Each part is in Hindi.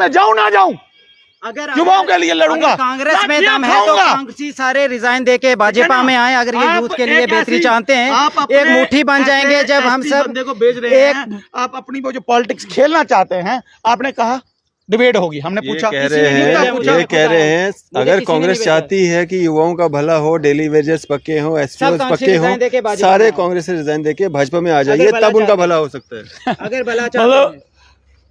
मैं जाऊं ना जाऊं, अगर युवाओं के लिए लड़ूंगा। कांग्रेस में दम है तो कांग्रेसी सारे रिजाइन देके भाजपा में आए। अगर ये यूथ के लिए बेहतरी चाहते हैं, एक मुट्ठी बन जाएंगे जब हम सब बंदे को बेच रहे हैं। आप अपनी वो जो पॉलिटिक्स खेलना चाहते हैं, आपने कहा डिबेट होगी, हमने पूछा, ये कह रहे हैं अगर कांग्रेस चाहती है कि युवाओं का भला हो, डेली वेजेस पक्के हो, एसपीओस पक्के हो, सारे कांग्रेस से रिजाइन देके भाजपा में आ जाइए, तब उनका भला हो सकता है। अगर भला चाहते हैं।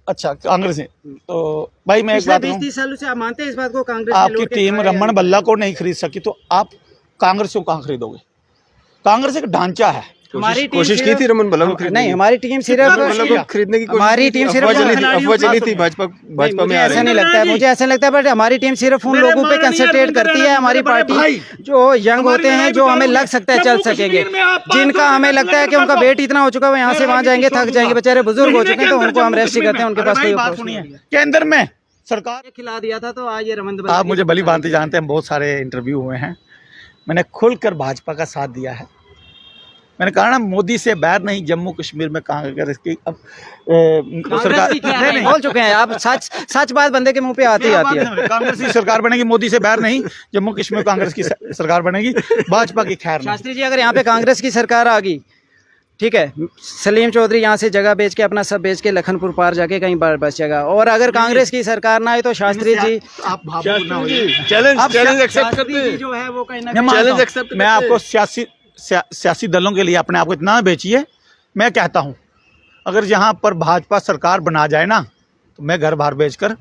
अच्छा, कांग्रेस तो भाई मैं एक बात कहूं, 20-30 सालों से आप मानते हैं इस बात को? कांग्रेस आपकी टीम रमन बल्ला को नहीं खरीद सकी तो आप कांग्रेस को कहां खरीदोगे? कांग्रेस एक ढांचा है। हमारी कोशिश की थी रमन बल्ला को खरीदने नहीं, हमारी टीम सिर्फ खरीदने की हमारी टीम सिर्फ अफवाह चली थी भाजपा में। ऐसा नहीं लगता है, मुझे ऐसा लगता है, बट हमारी टीम सिर्फ उन लोगों पे कंसंट्रेट करती है। हमारी पार्टी जो यंग होते हैं, जो हमें लग सकता है चल सकेंगे, जिनका हमें लगता है कि उनका वेट इतना हो चुका है, यहाँ से वहाँ जाएंगे, थक जाएंगे, बेचारे बुजुर्ग हो चुके हैं, तो उनको हम रेस्ट ही करते हैं। उनके पास कोई केंद्र में सरकार ने खिला दिया था, तो आज ये रमन आप मुझे भली भांति जानते हैं, बहुत सारे इंटरव्यू हुए हैं, मैंने खुलकर भाजपा का साथ दिया है। मैंने कहा ना, मोदी से बैर नहीं, जम्मू कश्मीर में कांग्रेस की अब सरकार नहीं बोल चुके हैं आप। सच बात बंदे के मुंह पे आती है। कांग्रेस की सरकार बनेगी, मोदी से बैर नहीं, जम्मू कश्मीर कांग्रेस की सरकार बनेगी, भाजपा की खैर नहीं। शास्त्री जी, अगर यहाँ पे कांग्रेस की सरकार आ गई, ठीक है, सलीम चौधरी यहाँ से जगह बेच के, अपना सब बेच के लखनपुर पार जाके कहीं बार बच जाएगा। और अगर कांग्रेस की सरकार ना आए तो शास्त्री जी आप भावुक ना होइए, चैलेंज एक्सेप्ट करते हैं जो है वो कहीं ना चैलेंज एक्सेप्ट। मैं आपको सियासी दलों के लिए अपने आप को इतना बेचिए। मैं कहता हूं, अगर यहाँ पर भाजपा सरकार बना जाए ना, तो मैं घर बाहर बेचकर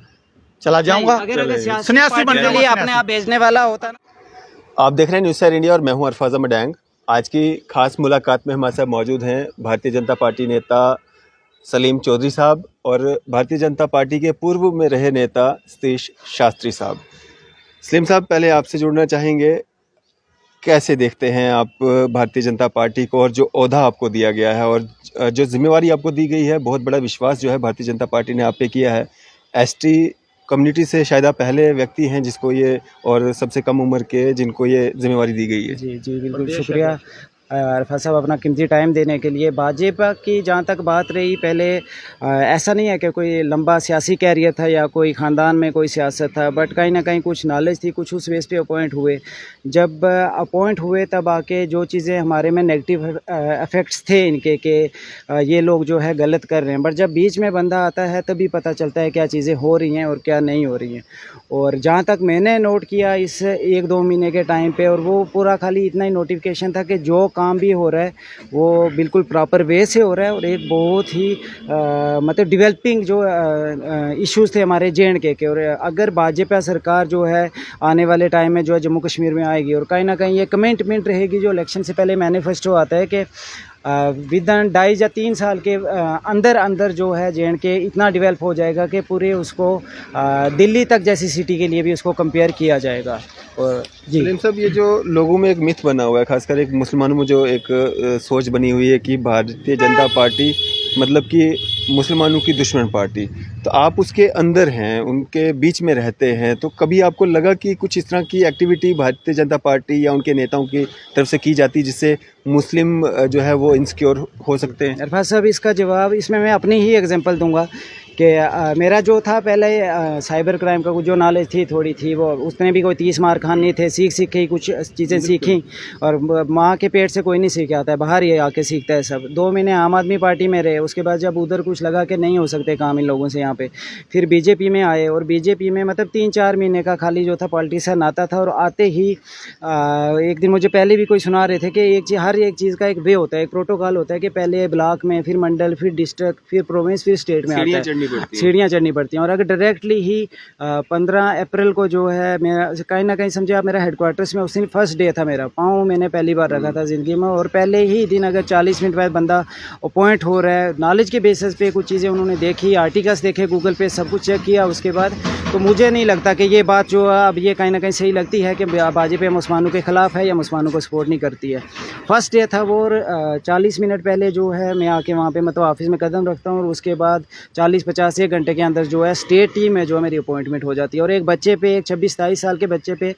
चला जाऊंगा, सन्यासी बन के लिए अपने आप बेचने वाला होता ना। आप देख रहे हैं न्यूज़ सैर इंडिया और मैं हूं अरफाजा मडैंग। आज की खास मुलाकात में हमारे साथ मौजूद हैं भारतीय जनता पार्टी नेता सलीम चौधरी साहब और भारतीय जनता पार्टी के पूर्व में रहे नेता सतीश शास्त्री साहब। सलीम साहब, पहले आपसे जुड़ना चाहेंगे, कैसे देखते हैं आप भारतीय जनता पार्टी को, और जो ओहदा आपको दिया गया है और जो जिम्मेवारी आपको दी गई है, बहुत बड़ा विश्वास जो है भारतीय जनता पार्टी ने आप पे किया है। एसटी कम्युनिटी से शायद आप पहले व्यक्ति हैं जिसको ये, और सबसे कम उम्र के जिनको ये जिम्मेवारी दी गई है। जी जी, बिल्कुल शुक्रिया अरफा साहब अपना कीमती टाइम देने के लिए। भाजपा की जहाँ तक बात रही, पहले ऐसा नहीं है कि कोई लंबा सियासी कैरियर था या कोई ख़ानदान में कोई सियासत था, बट कहीं ना कहीं कुछ नॉलेज थी, कुछ उस बेस पे अपॉइंट हुए। जब अपॉइंट हुए तब आके जो चीज़ें हमारे में नेगेटिव इफ़ेक्ट्स थे इनके, कि ये लोग जो है गलत कर रहे हैं, बट जब बीच में बंदा आता है तभी पता चलता है क्या चीज़ें हो रही हैं और क्या नहीं हो रही हैं। और जहाँ तक मैंने नोट किया इस 1-2 महीने के टाइम पे, और वो पूरा खाली इतना ही नोटिफिकेशन था कि जो काम भी हो रहा है वो बिल्कुल प्रॉपर वे से हो रहा है, और एक बहुत ही मतलब डेवलपिंग जो इश्यूज़ थे हमारे J&K के। और अगर भाजपा सरकार जो है आने वाले टाइम में जो है जम्मू कश्मीर में आएगी, और कहीं ना कहीं ये कमिटमेंट रहेगी जो इलेक्शन से पहले मैनिफेस्टो आता है कि विद इन 2.5 या 3 साल के अंदर जो है J&K इतना डेवलप हो जाएगा कि पूरे उसको दिल्ली तक जैसी सिटी के लिए भी उसको कंपेयर किया जाएगा। और जी सलीम साहब, ये जो लोगों में एक मिथ बना हुआ है, खासकर एक मुसलमानों में जो एक सोच बनी हुई है कि भारतीय जनता पार्टी मतलब कि मुसलमानों की दुश्मन पार्टी, तो आप उसके अंदर हैं, उनके बीच में रहते हैं, तो कभी आपको लगा कि कुछ इस तरह की एक्टिविटी भारतीय जनता पार्टी या उनके नेताओं की तरफ से की जाती जिससे मुस्लिम जो है वो इनसिक्योर हो सकते हैं? अरफाज साहब, इसका जवाब इसमें मैं अपनी ही एग्जांपल दूंगा कि मेरा जो था पहले साइबर क्राइम का जो नॉलेज थी थोड़ी थी, वो उसने भी कोई 30 मार खान नहीं थे, सीख के ही कुछ चीज़ें सीखी। और माँ के पेट से कोई नहीं सीख आता है, बाहर ये आके सीखता है सब। 2 महीने आम आदमी पार्टी में रहे, उसके बाद जब उधर कुछ लगा कि नहीं हो सकते काम इन लोगों से यहाँ पे, फिर बीजेपी में आए। और बीजेपी में मतलब 3-4 महीने का खाली जो था पॉलिटिशियन आता था, और आते ही एक दिन मुझे पहले भी कोई सुना रहे थे कि हर एक चीज़ का एक वे होता है, एक प्रोटोकॉल होता है कि पहले ब्लॉक में, फिर मंडल, फिर डिस्ट्रिक्ट, फिर प्रोविंस, फिर स्टेट में आता है, सीढ़ियाँ चढ़नी पड़ती हैं। और अगर डायरेक्टली ही 15 अप्रैल को जो है मेरा कहीं ना कहीं समझे आप, मेरा हेडक्वार्टर्स में उस दिन फर्स्ट डे था, मेरा पाँव मैंने पहली बार रखा था ज़िंदगी में। और पहले ही दिन अगर 40 मिनट बाद बंदा अपॉइंट हो रहा है, नॉलेज के बेसिस पे कुछ चीज़ें उन्होंने देखी, आर्टिकल्स देखे गूगल पे, सब कुछ चेक किया उसके बाद, तो मुझे नहीं लगता कि ये बात जो है अब ये कहीं ना कहीं सही लगती है कि भाजपा मुसलमानों के ख़िलाफ़ है या मुसलमानों को सपोर्ट नहीं करती है। फर्स्ट डे था वो, और 40 मिनट पहले जो है मैं आके वहाँ पे मतलब ऑफिस में कदम रखता हूँ, और उसके बाद 40-50 50 एक घंटे के अंदर जो है स्टेट टीम में जो है मेरी अपॉइंटमेंट हो जाती है। और एक बच्चे पे, एक 26-27 साल के बच्चे पे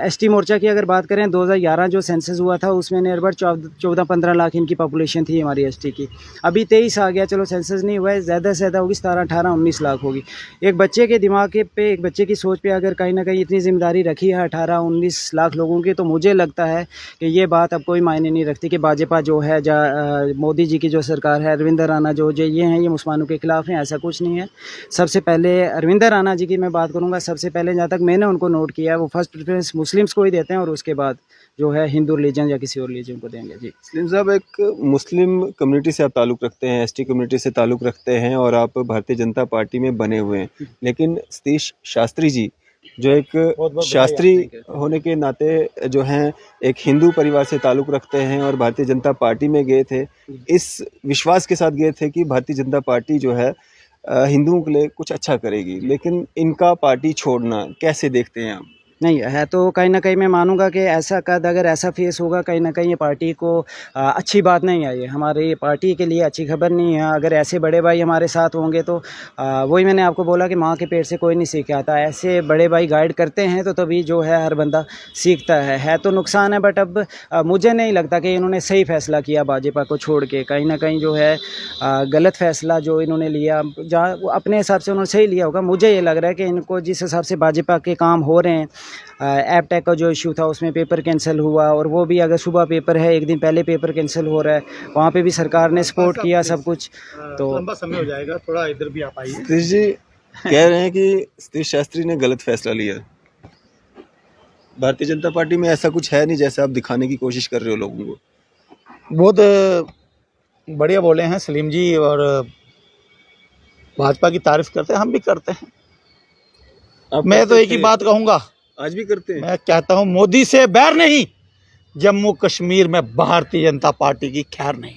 एसटी मोर्चा की अगर बात करें, 2011 जो सेंसस हुआ था उसमें नियर 14-15 लाख इनकी पॉपुलेशन थी हमारी एसटी की। अभी 23 आ गया, चलो सेंसस नहीं हुआ है, ज़्यादा से ज़्यादा होगी 17-18-19 लाख होगी। एक बच्चे के दिमाग पे, एक बच्चे की सोच पे अगर कहीं ना कहीं इतनी जिम्मेदारी रखी है 18-19 लाख लोगों की, तो मुझे लगता है कि ये बात अब कोई मायने नहीं रखती कि भाजपा जो है मोदी जी की जो सरकार है, अरविंद राणा जो ये हैं, ये मुसलमानों के खिलाफ हैं, ऐसा कुछ नहीं है। सबसे पहले अरविंद राणा जी की मैं बात करूंगा, सबसे पहले जहाँ तक मैंने उनको नोट किया है वो फर्स्ट प्रेफरेंस मुस्लिम्स को ही देते हैं और उसके बाद जो है हिंदू रिलीजन या किसी और रिलीजन को देंगे। जी सलीम साहब, एक मुस्लिम कम्युनिटी से आप ताल्लुक़ रखते हैं, एसटी कम्युनिटी से ताल्लुक़ रखते हैं और आप भारतीय जनता पार्टी में बने हुए हैं, लेकिन सतीश शास्त्री जी जो एक शास्त्री होने के नाते जो हैं एक हिंदू परिवार से ताल्लुक़ रखते हैं और भारतीय जनता पार्टी में गए थे, इस विश्वास के साथ गए थे कि भारतीय जनता पार्टी जो है हिंदुओं के लिए कुछ अच्छा करेगी, लेकिन इनका पार्टी छोड़ना कैसे देखते हैं आप? नहीं है तो कहीं ना कहीं मैं मानूंगा कि ऐसा कद अगर ऐसा फेस होगा, कहीं ना कहीं ये पार्टी को अच्छी बात नहीं है, ये हमारी पार्टी के लिए अच्छी खबर नहीं है। अगर ऐसे बड़े भाई हमारे साथ होंगे तो वही मैंने आपको बोला कि माँ के पेट से कोई नहीं सीख के आता, ऐसे बड़े भाई गाइड करते हैं तो तभी जो है हर बंदा सीखता है तो नुकसान है। बट अब मुझे नहीं लगता कि इन्होंने सही फैसला किया भाजपा को छोड़ के, कहीं ना कहीं जो है गलत फैसला जो इन्होंने लिया, जहाँ अपने हिसाब से उन्होंने सही लिया होगा। मुझे ये लग रहा है कि इनको जिस हिसाब से भाजपा के काम हो रहे हैं, ऐप टैग का जो इशू था उसमें पेपर कैंसिल हुआ, और वो भी अगर सुबह पेपर है एक दिन पहले पेपर कैंसिल हो रहा है, वहाँ पे भी सरकार ने सपोर्ट किया सब कुछ। तो लंबा समय हो जाएगा, थोड़ा इधर भी आप आइए। सतीश जी कह रहे हैं कि सतीश शास्त्री ने गलत फैसला लिया, भारतीय जनता पार्टी में ऐसा कुछ है नहीं जैसा आप दिखाने की कोशिश कर रहे हो लोगों को। बहुत बढ़िया बोले हैं सलीम जी, और भाजपा की तारीफ करते हैं, हम भी करते हैं। मैं तो एक ही बात कहूँगा, आज भी करते हैं। मैं कहता हूँ मोदी से बैर नहीं, जम्मू कश्मीर में भारतीय जनता पार्टी की खैर नहीं।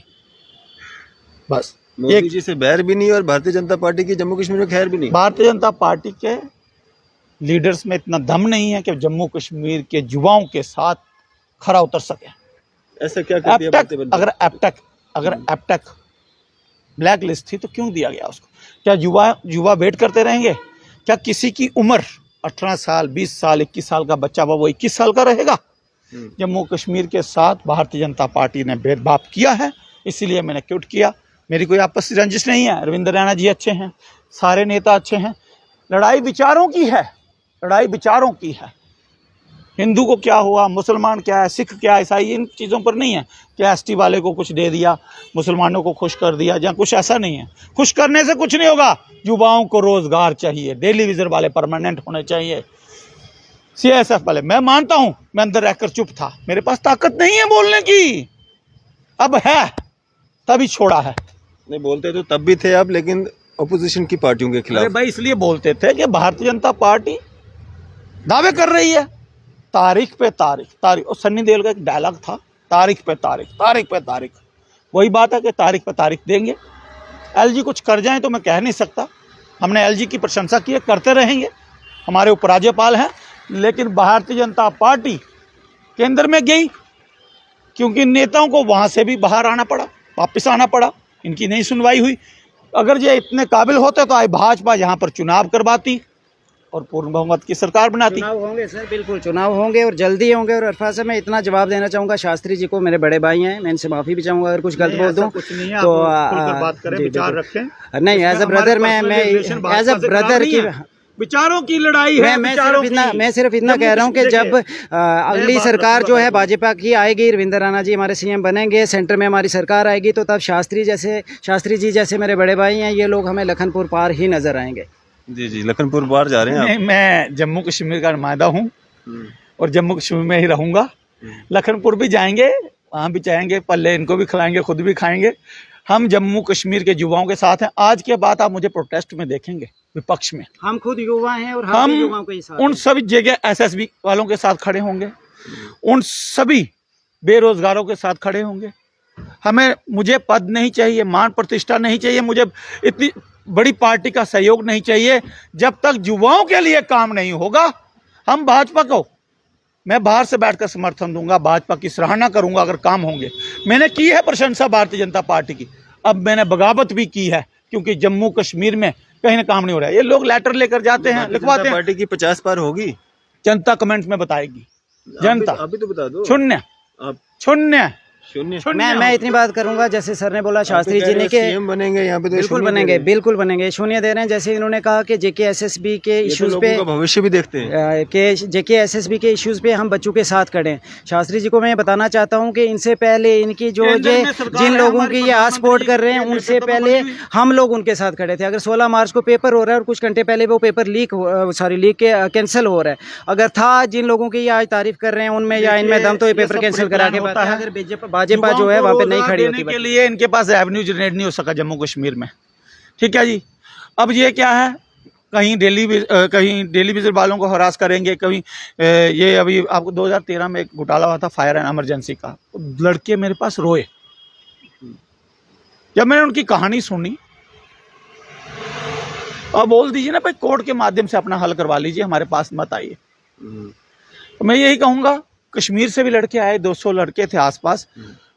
बस मोदी जी से बैर भी नहीं और भारतीय जनता पार्टी की जम्मू कश्मीर में खैर भी नहीं। भारतीय जनता पार्टी के लीडर्स में इतना दम नहीं है कि जम्मू कश्मीर के युवाओं के साथ खरा उतर सके। ऐसा क्या कर दिया? अगर एपटेक ब्लैक लिस्ट थी तो क्यों दिया गया उसको? क्या युवा वेट करते रहेंगे? क्या किसी की उम्र 18 साल, 20 साल, 21 साल का बच्चा वो 21 साल का रहेगा? जम्मू कश्मीर के साथ भारतीय जनता पार्टी ने भेदभाव किया है, इसीलिए मैंने क्विट किया। मेरी कोई आपसी रंजिश नहीं है। अरविंद राणा जी अच्छे हैं, सारे नेता अच्छे हैं। लड़ाई विचारों की है, लड़ाई विचारों की है। हिंदू को क्या हुआ, मुसलमान क्या है, सिख क्या है, ईसाई, इन चीज़ों पर नहीं है कि एसटी वाले को कुछ दे दिया, मुसलमानों को खुश कर दिया, जहाँ कुछ ऐसा नहीं है। खुश करने से कुछ नहीं होगा। युवाओं को रोजगार चाहिए, डेली विजर वाले परमानेंट होने चाहिए, सीएसएफ वाले। मैं मानता हूं मैं अंदर रहकर चुप था, मेरे पास ताकत नहीं है बोलने की, अब है, तभी छोड़ा है। नहीं बोलते तो तब भी थे आप, लेकिन अपोजिशन की पार्टियों के खिलाफ। अरे भाई इसलिए बोलते थे कि भारतीय जनता पार्टी दावे कर रही है, तारीख पे तारीख। और सन्नी देओल का एक डायलॉग था, तारीख पे तारीख। वही बात है कि तारीख पे तारीख देंगे। एलजी कुछ कर जाए तो मैं कह नहीं सकता, हमने एलजी की प्रशंसा की है, करते रहेंगे, हमारे उपराज्यपाल हैं। लेकिन भारतीय जनता पार्टी केंद्र में गई क्योंकि नेताओं को वहाँ से भी बाहर आना पड़ा, वापस आना पड़ा, इनकी नहीं सुनवाई हुई। अगर ये इतने काबिल होते तो आज भाजपा यहाँ पर चुनाव करवाती और पूर्ण बहुमत की सरकार बनाती। चुनाव होंगे सर, बिल्कुल चुनाव होंगे और जल्दी होंगे। और अरफाज साहब मैं इतना जवाब देना चाहूँगा शास्त्री जी को, मेरे बड़े भाई हैं, मैं इनसे माफ़ी भी चाहूँगा अगर कुछ गलत बोल दूँ तो। बात करें, विचार रखें। नहीं, एज अ ब्रदर मैं एज अ ब्रदर की विचारों की लड़ाई है। मैं सिर्फ इतना कह रहा हूँ कि जब अगली सरकार जो है भाजपा की आएगी, रविंद्र राणा जी हमारे सीएम बनेंगे, सेंटर में हमारी सरकार आएगी, तो तब शास्त्री जी जैसे मेरे बड़े भाई हैं, ये लोग हमें लखनपुर पार ही नजर आएंगे। जी लखनपुर बाहर जा रहे हैं नहीं, मैं जम्मू कश्मीर का नुमाइंदा हूँ और जम्मू कश्मीर में ही रहूँगा। लखनपुर भी जाएंगे, वहाँ भी जाएंगे, पल्ले इनको भी खिलाएंगे, खुद भी खाएंगे। हम जम्मू कश्मीर के युवाओं के साथ हैं। आज के बाद आप मुझे प्रोटेस्ट में देखेंगे, विपक्ष में। हम खुद युवा हैं और हम युवाओं के साथ उन सभी जगह एसएसबी वालों के साथ खड़े होंगे, उन सभी बेरोजगारों के साथ खड़े होंगे। मुझे पद नहीं चाहिए, मान प्रतिष्ठा नहीं चाहिए, मुझे इतनी बड़ी पार्टी का सहयोग नहीं चाहिए। जब तक युवाओं के लिए काम नहीं होगा, हम भाजपा को, मैं बाहर से बैठकर समर्थन दूंगा, भाजपा की सराहना करूंगा अगर काम होंगे। मैंने की है प्रशंसा भारतीय जनता पार्टी की, अब मैंने बगावत भी की है क्योंकि जम्मू कश्मीर में कहीं ना काम नहीं हो रहा है। ये लोग लेटर लेकर जाते हैं, लिखवाते हैं, पार्टी की 50 पार होगी, जनता कमेंट्स में बताएगी। जनता अभी तो बता दो। शून्य आप शून्य शून्य। मैं इतनी बात करूंगा, जैसे सर ने बोला शास्त्री जी ने कि सीएम बनेंगे यहाँ पे, तो बिल्कुल शून्य बनेंगे, दे रहे बिल्कुल बनेंगे, शून्य दे रहे हैं। जैसे इन्होंने कहा कि जेकेएसएसबी के हैं। ये तो इश्यूज लोगों पे का भविष्य भी देखते हैं के जेकेएसएसबी के इश्यूज पे हम बच्चों के साथ खड़े हैं। शास्त्री जी को मैं बताना चाहता हूं कि इनसे पहले इनकी जो केंद्र ये में सरकार जिन है, लोगों हमारी की ये आज सपोर्ट कर रहे हैं केंद्र उनसे से पहले प्रधानमंत्री हम लोग उनके साथ खड़े थे। अगर 16 मार्च को पेपर हो रहा है और कुछ घंटे पहले वो पेपर लीक के कैंसिल हो रहा है, अगर था जिन लोगों की ये आज तारीफ कर रहे हैं उनमें या इनमें दम, तो ये पेपर सब कैंसिल करा के होता है। अगर भाजपा जो है वहाँ पे नहीं खड़ी होती। के लिए इनके पास रेवेन्यू जनरेट नहीं हो सका जम्मू कश्मीर में, ठीक है जी। अब ये क्या है, कहीं डेली विजिट वालों को हरास करेंगे, कहीं ये अभी आपको 2013 में एक घोटाला हुआ था फायर एंड इमरजेंसी का, लड़के मेरे पास रोए जब मैंने उनकी कहानी सुनी। अब बोल दीजिए ना भाई, कोर्ट के माध्यम से अपना हल करवा लीजिए, हमारे पास मत आइए। तो मैं यही कहूँगा, कश्मीर से भी लड़के आए, 200 लड़के थे आसपास,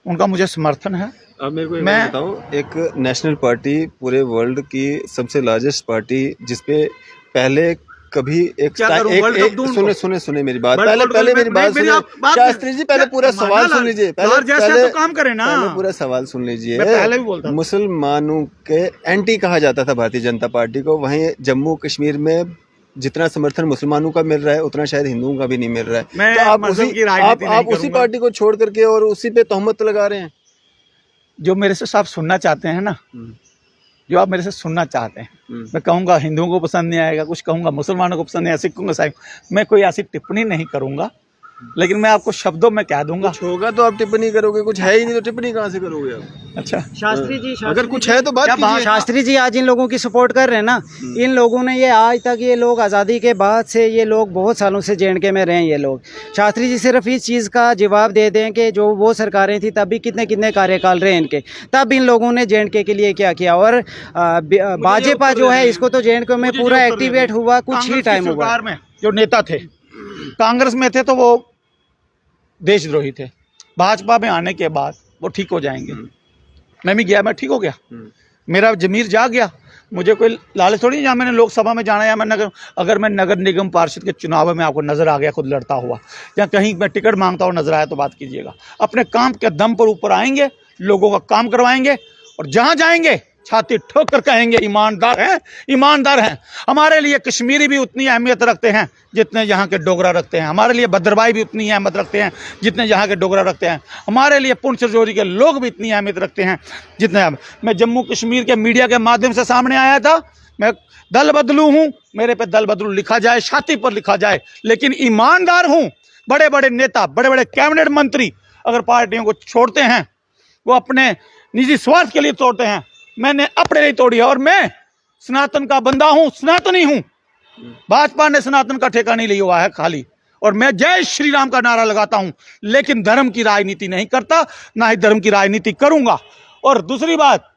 उनका मुझे समर्थन है। अब मेरे को मैं बताऊं, एक नेशनल पार्टी, पूरे वर्ल्ड की सबसे लार्जेस्ट पार्टी, जिसपे पहले कभी सुने मेरी बात, पहले मेरी बात सुनिए शास्त्री जी, पहले पूरा सवाल सुन लीजिए, पहले काम करें ना, पहले पूरा सवाल सुन लीजिए। पहले भी बोलता, मुसलमानों के एंटी कहा जाता था भारतीय जनता पार्टी को, वहीं जम्मू कश्मीर में जितना समर्थन मुसलमानों का मिल रहा है उतना शायद हिंदुओं का भी नहीं मिल रहा है। तो आप उसी पार्टी को छोड़ करके और उसी पे तहमत लगा रहे हैं। जो मेरे से आप सुनना चाहते हैं ना, जो आप मेरे से सुनना चाहते हैं, मैं कहूँगा हिंदुओं को पसंद नहीं आएगा, कुछ कहूँगा मुसलमानों को पसंद नहीं आएगा, सिखों को ईसाई, मैं कोई ऐसी टिप्पणी नहीं करूँगा, लेकिन मैं आपको शब्दों में कह दूंगा। कुछ होगा तो आप टिप्पणी करोगे, कुछ है ही नहीं तो टिप्पणी कहाँ से करोगे आप? अच्छा शास्त्री जी, अगर कुछ है तो बात कीजिए। शास्त्री जी आज इन लोगों की सपोर्ट कर रहे हैं ना, इन लोगों ने ये आज तक, ये लोग आज़ादी के बाद से ये लोग बहुत सालों से जेएनके में रहे हैं ये लोग। शास्त्री जी सिर्फ इस चीज़ का जवाब दे दें कि जो वो सरकारें थी तब भी कितने कितने कार्यकाल रहे इनके, तब इन लोगों ने जेएनके के लिए क्या किया। और भाजपा जो है इसको तो जेएनके में पूरा एक्टिवेट हुआ कुछ ही टाइम हुआ। जो नेता थे कांग्रेस में थे तो वो देशद्रोही थे, भाजपा में आने के बाद वो ठीक हो जाएंगे। मैं भी गया, मैं ठीक हो गया, मेरा जमीर जाग गया, मुझे कोई लालच थोड़ी, जहाँ मैंने लोकसभा में जाना, या मैं अगर मैं नगर निगम पार्षद के चुनाव में आपको नजर आ गया खुद लड़ता हुआ, या कहीं मैं टिकट मांगता हुआ नजर आया तो बात कीजिएगा। अपने काम के दम पर ऊपर आएंगे, लोगों का काम करवाएंगे, और जहाँ जाएंगे छाती ठोक कर कहेंगे ईमानदार हैं, ईमानदार हैं। हमारे लिए कश्मीरी भी उतनी अहमियत रखते हैं जितने यहाँ के डोगरा रखते हैं, हमारे लिए भद्रवाही भी उतनी अहमियत रखते हैं जितने यहाँ के डोगरा रखते हैं, हमारे लिए पुंछ रजौरी के लोग भी इतनी अहमियत रखते हैं जितने। मैं जम्मू कश्मीर के मीडिया के माध्यम से सामने आया था, मैं दल बदलू हूँ, मेरे पे दल बदलू लिखा जाए, छाती पर लिखा जाए, लेकिन ईमानदार हूँ। बड़े बड़े नेता, बड़े बड़े कैबिनेट मंत्री अगर पार्टियों को छोड़ते हैं, वो अपने निजी स्वार्थ के लिए तोड़ते हैं, मैंने अपने लिए तोड़ी है। और मैं सनातन का बंदा हूं, सनातनी हूं, भाजपा ने सनातन का ठेका नहीं लिया हुआ है खाली, और मैं जय श्री राम का नारा लगाता हूं, लेकिन धर्म की राजनीति नहीं करता, ना ही धर्म की राजनीति करूंगा। और दूसरी बात,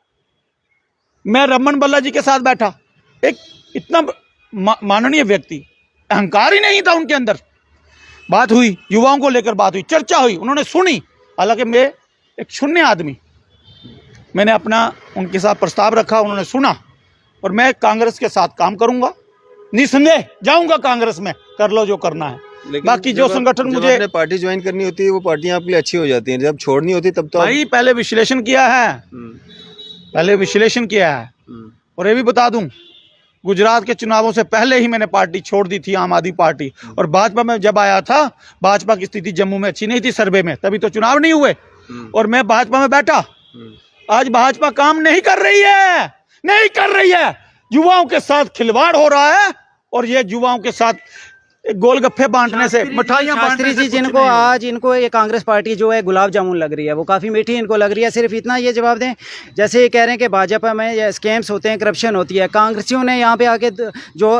मैं रमन बल्ला जी के साथ बैठा, एक इतना माननीय व्यक्ति, अहंकार ही नहीं था उनके अंदर, बात हुई, युवाओं को लेकर बात हुई, चर्चा हुई, उन्होंने सुनी। हालांकि मैं एक शून्य आदमी, मैंने अपना उनके साथ प्रस्ताव रखा, उन्होंने सुना, और मैं कांग्रेस के साथ काम करूंगा, निसंदेह जाऊंगा कांग्रेस में, कर लो जो करना है। बाकी जो संगठन मुझे पार्टी ज्वाइन करनी होती है वो पार्टियां आपके लिए अच्छी हो जाती हैं, जब छोड़नी होती तब तो भाई पहले विश्लेषण किया है, पहले विश्लेषण किया है। और ये भी बता दूं, गुजरात के चुनावों से पहले ही मैंने पार्टी छोड़ दी थी, आम आदमी पार्टी, और भाजपा में जब आया था, भाजपा की स्थिति जम्मू में अच्छी नहीं थी सर्वे में, तभी तो चुनाव नहीं हुए, और मैं भाजपा में बैठा। आज भाजपा काम नहीं कर रही है, नहीं कर रही है, युवाओं के साथ खिलवाड़ हो रहा है, और ये युवाओं के साथ गोलगप्पे बांटने से, मिठाइयां बांटने से, जिनको आज इनको ये कांग्रेस पार्टी जो है गुलाब जामुन लग रही है, वो काफ़ी मीठी इनको लग रही है। सिर्फ इतना ये जवाब दें, जैसे ये कह रहे हैं कि भाजपा में ये स्कैम्स होते हैं, करप्शन होती है, कांग्रेसियों ने यहाँ पे आके जो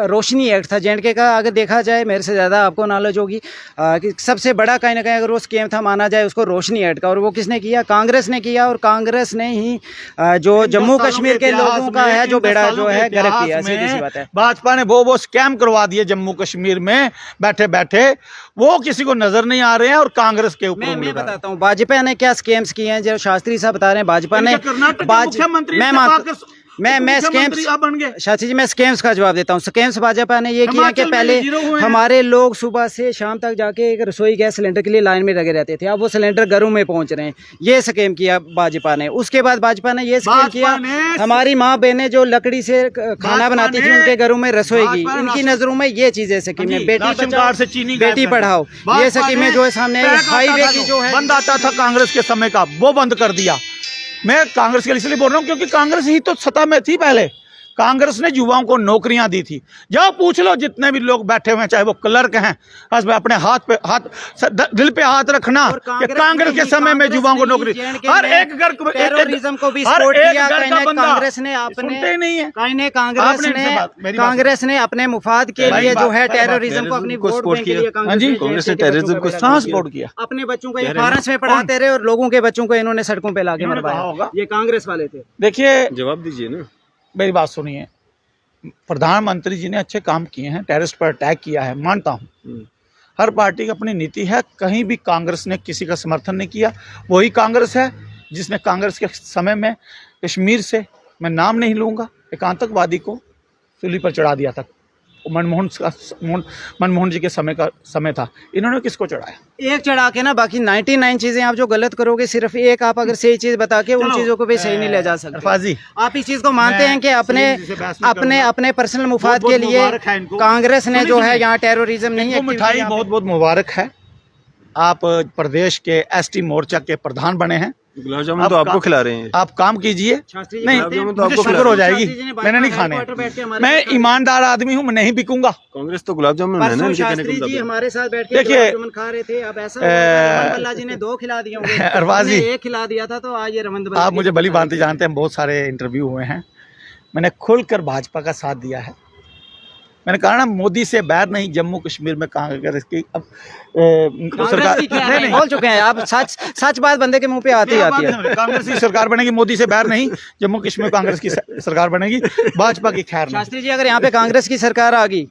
रोशनी एक्ट था जेएनके का, अगर देखा जाए, मेरे से ज़्यादा आपको नॉलेज होगी, कि सबसे बड़ा कहीं ना कहीं अगर वो स्कैम था माना जाए उसको, रोशनी एक्ट का, और वो किसने किया? कांग्रेस ने किया, और कांग्रेस ने ही जो जम्मू कश्मीर के लोगों का है जो बेड़ा जो है गर्क किया। सीधी सी बात है, भाजपा ने वो स्कैम करवा दिए जम्मू कश्मीर में बैठे बैठे, वो किसी को नजर नहीं आ रहे हैं, और कांग्रेस के ऊपर मैं बताता हूँ भाजपा ने क्या स्कैम्स किए हैं, जो शास्त्री साहब बता रहे हैं। भाजपा ने मैं मुख्यमंत्री आप बन गए। शास्त्री जी मैं स्कैम्स का जवाब देता हूँ। स्कैम्स भाजपा ने ये किया कि हिमाचल में पहले जीरो हुए हैं। हमारे लोग सुबह से शाम तक जाके एक रसोई गैस सिलेंडर के लिए लाइन में लगे रहते थे, अब वो सिलेंडर घरों में पहुंच रहे हैं। ये स्कैम किया भाजपा ने। उसके बाद भाजपा ने ये स्कैम किया, हमारी माँ बहनें जो लकड़ी से खाना बनाती थी उनके घरों में रसोई की, इनकी नजरों में ये चीजें स्कीमें, बेटी बचाओ बेटी पढ़ाओ, ये स्कीमें जो है सामने हाईवे की जो है बंद आता था कांग्रेस के समय का, वो बंद कर दिया। मैं कांग्रेस के लिए इसलिए बोल रहा हूँ क्योंकि कांग्रेस ही तो सत्ता में थी पहले। कांग्रेस ने युवाओं को नौकरियां दी थी। जाओ पूछ लो जितने भी लोग बैठे हुए हैं, चाहे वो क्लर्क हैं, बस में अपने दिल पे हाथ रखना कि कांग्रेस के समय में युवाओं को नौकरी, हर एक घर को टेररिज्म को भी सपोर्ट किया कांग्रेस ने। सुनते नहीं है कांग्रेस ने अपने मुफाद के लिए जो है टेररिज्म को अपनी वोट बैंक के लिए कांग्रेस ने टेररिज्म को सपोर्ट किया। अपने बच्चों को फारस में पढ़ाते रहे और लोगों के बच्चों को इन्होंने सड़कों पे लाके मरवाया। ये कांग्रेस वाले थे। देखिए जवाब दीजिए ना, मेरी बात सुनिए। प्रधानमंत्री जी ने अच्छे काम किए हैं, टेररिस्ट पर अटैक किया है, मानता हूं। हर पार्टी की अपनी नीति है, कहीं भी कांग्रेस ने किसी का समर्थन नहीं किया। वही कांग्रेस है जिसने कांग्रेस के समय में कश्मीर से, मैं नाम नहीं लूंगा, एक आतंकवादी को सूली पर चढ़ा दिया था। मनमोहन जी के समय था। इन्होंने किसको चढ़ाया? एक चढ़ा के ना, बाकी 99 चीजें आप जो गलत करोगे, सिर्फ एक आप अगर सही चीज बता के उन चीजों को भी सही नहीं ले जा सकते। अरफाजी, आप इस चीज को मानते हैं कि अपने पर्सनल मुफाद के लिए कांग्रेस ने जो है यहाँ टेररिज्म नहीं है। मिठाई बहुत बहुत मुबारक है। आप प्रदेश के एसटी मोर्चा के प्रधान बने हैं। गुलाब जामुन तो आपको खिला रहे हैं। आप काम कीजिए। नहीं तो मुझे शुगर हो जाएगी, मैंने नहीं खाने। मैं ईमानदार आदमी हूँ, मैं नहीं बिकूंगा। कांग्रेस तो गुलाब जामुन है ना, शास्त्री जी हमारे साथ बैठ के देखिए, गुलाब जामुन खा रहे थे। अब ऐसा रमन बल्ला जी ने 2 खिला दिए होंगे, अरफाजी एक खिला दिया था। तो आज ये रमन बल्ला, आप मुझे भली भांति जानते हैं, बहुत सारे इंटरव्यू हुए हैं, मैंने खुलकर भाजपा का साथ दिया है। मैंने कहा ना, मोदी से बैर नहीं, जम्मू कश्मीर में कांग्रेस की अब सरकार नहीं बोल चुके हैं आप। सच बात बंदे के मुंह पे आती है। कांग्रेस की सरकार बनेगी, मोदी से बैर नहीं, जम्मू कश्मीर कांग्रेस की सरकार बनेगी, भाजपा की खैर नहीं। शास्त्री जी अगर यहाँ पे कांग्रेस की सरकार आ गई,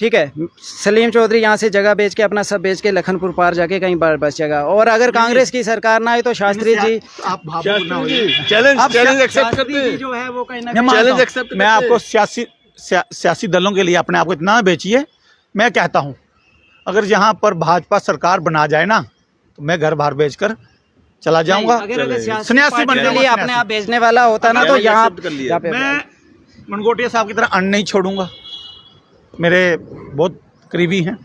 ठीक है, सलीम चौधरी यहाँ से जगह बेच के, अपना सब बेच के लखनपुर पार जाके कहीं बार बस जाएगा। और अगर कांग्रेस की सरकार ना आए तो शास्त्री जी आप चैलेंज एक्सेप्ट करते हैं जो है वो कहीं ना चैलेंज एक्सेप्ट। मैं आपको सियासी दलों के लिए अपने आप को इतना बेचिए। मैं कहता हूं, अगर यहाँ पर भाजपा सरकार बना जाए ना, तो मैं घर बाहर बेचकर चला जाऊंगा। सन्यासी बन के लिए अपने आप बेचने वाला होता ना, तो यहाँ मैं मनगोटिया साहब की तरह अन्न नहीं छोड़ूंगा। मेरे बहुत करीबी हैं,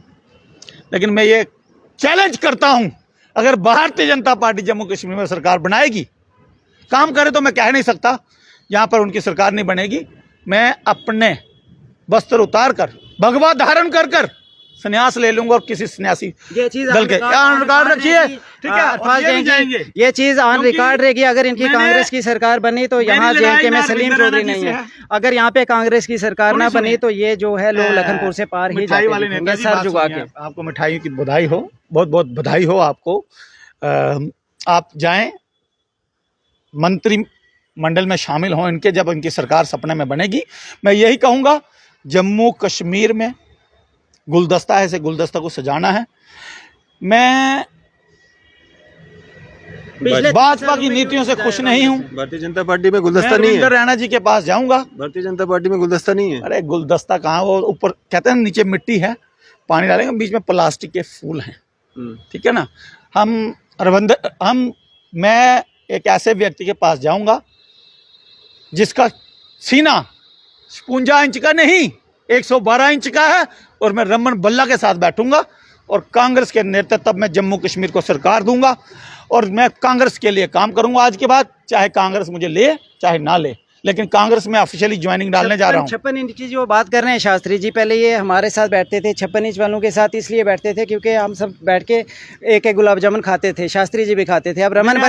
लेकिन मैं ये चैलेंज करता हूं, अगर भारतीय जनता पार्टी जम्मू कश्मीर में सरकार बनाएगी, काम करे तो मैं कह नहीं सकता यहाँ पर उनकी सरकार नहीं बनेगी। मैं अपने वस्त्र उतार कर, भगवा धारण कर संन्यास ले लूंगा और किसी सन्यासी दल के ऑन रिकॉर्ड रखिए, ठीक है। ये चीज ऑन रिकॉर्ड रहेगी। अगर इनकी कांग्रेस की सरकार बनी तो यहाँ जेके में सलीम चौधरी नहीं है। अगर यहाँ पे कांग्रेस की सरकार ना बनी तो ये जो है लोग लखनपुर से पार ही जाएंगे सर झुका के। आपको मिठाई की बधाई हो, बहुत बहुत बधाई हो आपको। आप जाएं, मंत्री मंडल में शामिल हों इनके, जब इनकी सरकार सपने में बनेगी। मैं यही कहूँगा, जम्मू कश्मीर में गुलदस्ता है, इसे गुलदस्ता को सजाना है। मैं भाजपा की नीतियों से खुश नहीं हूँ। भारतीय जनता पार्टी में गुलदस्ता नहीं है। रैना जी के पास जाऊंगा। भारतीय जनता पार्टी में गुलदस्ता नहीं है। अरे गुलदस्ता कहाँ, वो ऊपर कहते हैं नीचे मिट्टी है, पानी डालेंगे, बीच में प्लास्टिक के फूल हैं, ठीक है ना। मैं एक ऐसे व्यक्ति के पास जाऊंगा जिसका सीना 56 इंच का नहीं 112 इंच का है, और मैं रमन बल्ला के साथ बैठूंगा और कांग्रेस के नेतृत्व में जम्मू कश्मीर को सरकार दूंगा और मैं कांग्रेस के लिए काम करूंगा। आज के बाद चाहे कांग्रेस मुझे ले चाहे ना ले, लेकिन कांग्रेस में ऑफिशियली ज्वाइनिंग डालने जा रहा हूँ। 56 इंच की जो बात कर रहे हैं शास्त्री जी, पहले ये हमारे साथ बैठते थे। 56 इंच वालों के साथ इसलिए बैठते थे क्योंकि हम सब बैठ के एक एक गुलाब जामुन खाते थे, शास्त्री जी भी खाते थे। अब रमन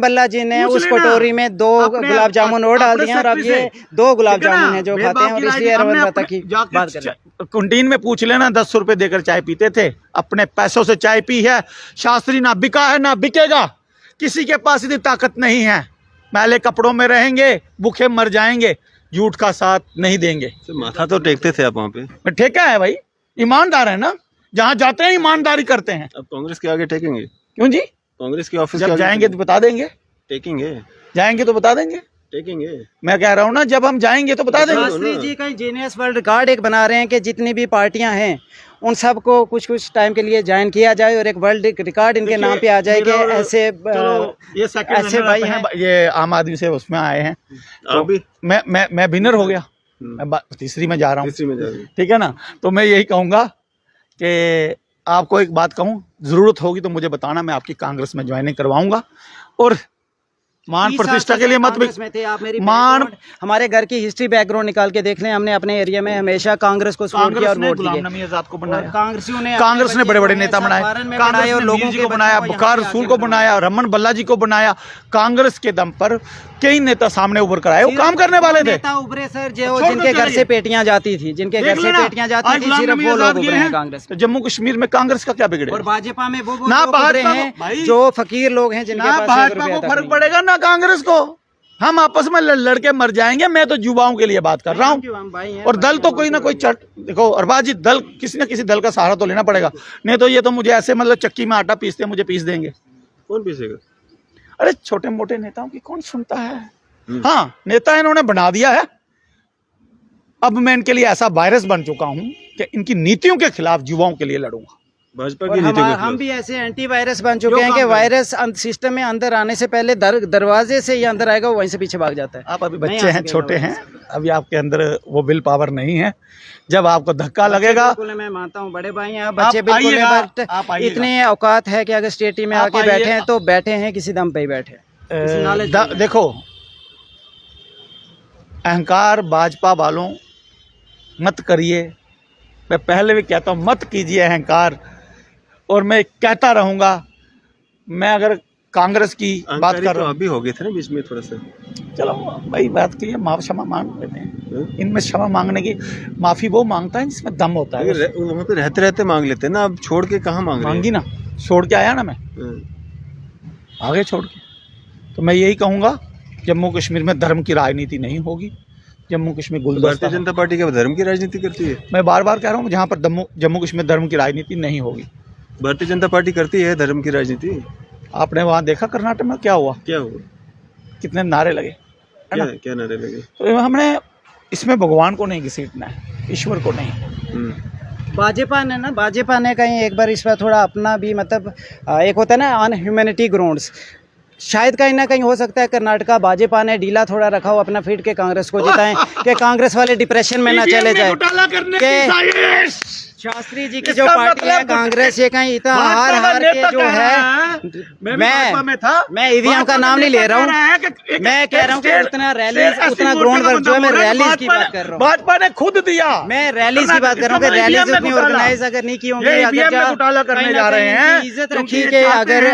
बल्ला जी ने उस कटोरी में 2 गुलाब जामुन और डाल दिए और अब ये 2 गुलाब जामुन है जो खाते हैं, और इसलिए रमन बल्ला की बात कर रहे हैं। कैंटीन में पूछ लेना, 10 रुपए देकर चाय पीते थे, अपने पैसों से चाय पी है। शास्त्री ना बिका है ना बिकेगा, किसी के पास इतनी ताकत नहीं है। मैले कपड़ों में रहेंगे, भूखे मर जाएंगे, झूठ का साथ नहीं देंगे। माथा तो टेकते थे आप वहाँ पे। ठेका है भाई, ईमानदार है ना, जहाँ जाते हैं ईमानदारी करते हैं। अब कांग्रेस के आगे टेकेंगे? क्यों जी? कांग्रेस के ऑफिस जब जाएंगे तो बता देंगे, टेकेंगे, जाएंगे तो बता देंगे। टेकेंगे। मैं कह रहा हूँ ना, जब हम जाएंगे तो बता देंगे। शास्त्री जी का जीनियस वर्ल्ड रिकॉर्ड एक बना रहे हैं कि जितनी भी पार्टियां हैं उन सबको कुछ कुछ टाइम के लिए ज्वाइन किया जाए और एक वर्ल्ड रिकॉर्ड इनके नाम पे आ जाए कि ऐसे ये ऐसे भाई हैं। ये आम आदमी से उसमें आए हैं, आप भी मैं विनर हो गया, मैं तीसरी में जा रहा हूँ, तीसरी में जा रहे हैं। ठीक है ना। तो मैं यही कहूँगा कि आपको एक बात कहूँ, ज़रूरत होगी तो मुझे बताना, मैं आपकी कांग्रेस में ज्वाइनिंग करवाऊंगा। और मान प्रतिष्ठा के लिए मत भी में थे आप। मेरी मान हमारे घर की हिस्ट्री बैकग्राउंड निकाल के देख लें, हमने अपने एरिया में हमेशा कांग्रेस को सपोर्ट किया और वोट गुलाम दिए। नबी आज़ाद को बनाया, कांग्रेसियों ने कांग्रेस ने बड़े बड़े नेता बनाए, कांग्रेस ने लोगों को बनाया, बुखार रसूल को बनाया, रमन बल्ला जी को बनाया। कांग्रेस के दम पर कई नेता सामने उभर कर आए, वो काम करने वाले थे। नेता उभरे सर जो जिनके घर से पेटियां जाती थी, जिनके घर से पेटियां जाती थी, सिर्फ वो लोग उभरे हैं कांग्रेस। तो जम्मू कश्मीर में कांग्रेस का क्या बिगड़े? और भाजपा में वो ना लोग उभरे भाजपा हैं जो फकीर लोग हैं, जिनके पास भाजपा को फर्क पड़ेगा ना कांग्रेस को। हम आपस में लड़के मर जाएंगे। मैं तो युवाओं के लिए बात कर रहा हूँ। और दल तो कोई ना कोई देखो अरबाज जी, दल किसी न किसी दल का सहारा तो लेना पड़ेगा, नहीं तो ये तो मुझे ऐसे मतलब चक्की में आटा पीसते मुझे पीस देंगे। कौन पीसेगा? अरे छोटे मोटे नेताओं की कौन सुनता है? हाँ, नेता इन्होंने बना दिया है। अब मैं इनके लिए ऐसा वायरस बन चुका हूं कि इनकी नीतियों के खिलाफ युवाओं के लिए लड़ूंगा। भाजपा की नीतियों के हम भी ऐसे एंटी वायरस बन चुके हैं कि वायरस सिस्टम में अंदर आने से पहले दरवाजे से ये अंदर आएगा, वहीं से पीछे भाग जाता है। आप अभी बच्चे हैं, छोटे हैं, अभी आपके अंदर वो विल पावर नहीं है। जब आपको धक्का लगेगा, बिल्कुल मैं मानता हूँ, बड़े भाई हैं आप, बच्चे बिल्कुल हैं, बट इतने औकात है कि अगर स्टेट टीम में आके बैठे हैं तो बैठे हैं किसी दम पे ही बैठे। देखो, अहंकार भाजपा वालों मत करिए। मैं पहले भी कहता हूँ, मत कीजिए अहंकार। और मैं कहता रहूंगा। मैं अगर कांग्रेस की बात कर रहा हूँ, अभी हो गए थे ना बीच में थोड़ा सा। चलो भाई, बात की है, माफ क्षमा मांग लेते हैं। इनमें क्षमा मांगने की, माफी वो मांगता है जिसमें दम होता है। वहाँ पे रहते रहते मांग लेते हैं ना, अब छोड़ के कहाँ मांगी ना, छोड़ के आया ना मैं, आगे छोड़ के। तो मैं यही कहूँगा, जम्मू कश्मीर में धर्म की राजनीति नहीं होगी। जम्मू कश्मीर गुलदस्ता। भारतीय जनता पार्टी क्या धर्म की राजनीति करती है? मैं बार बार कह रहा हूँ, जहाँ पर जम्मू कश्मीर धर्म की राजनीति नहीं होगी। भारतीय जनता पार्टी करती है धर्म की राजनीति। आपने वहाँ देखा कर्नाटक में क्या हुआ? क्या हुआ? कितने नारे लगे, क्या नारे लगे? तो हमने इसमें भगवान को नहीं घसीटना है, ईश्वर को नहीं। भाजपा ने कहीं एक बार इस पर थोड़ा अपना भी मतलब एक होता है ना ऑन ह्यूमैनिटी ग्राउंड्स, शायद कहीं ना कहीं हो सकता है कर्नाटका भाजपा ने ढीला थोड़ा रखा हो अपना फीट के कांग्रेस को जिताएं कि कांग्रेस वाले डिप्रेशन में ना चले जाए। शास्त्री जी की जो पार्टी है कांग्रेस, ये कहीं इतना हार के जो है, मैं ईवीएम का नाम नहीं ले रहा हूँ, मैं कह रहा हूँ कि उतना रैली, उतना ग्राउंड वर्क जो है, मैं रैलीज की बात कर रहा हूँ। भाजपा ने खुद दिया, मैं रैलीज की बात कर रहा हूँ कि रैलीज उतनी ऑर्गेनाइज अगर नहीं की होंगी, अगर घोटाला करने जा रहे हैं, इज्जत रखी कि अगर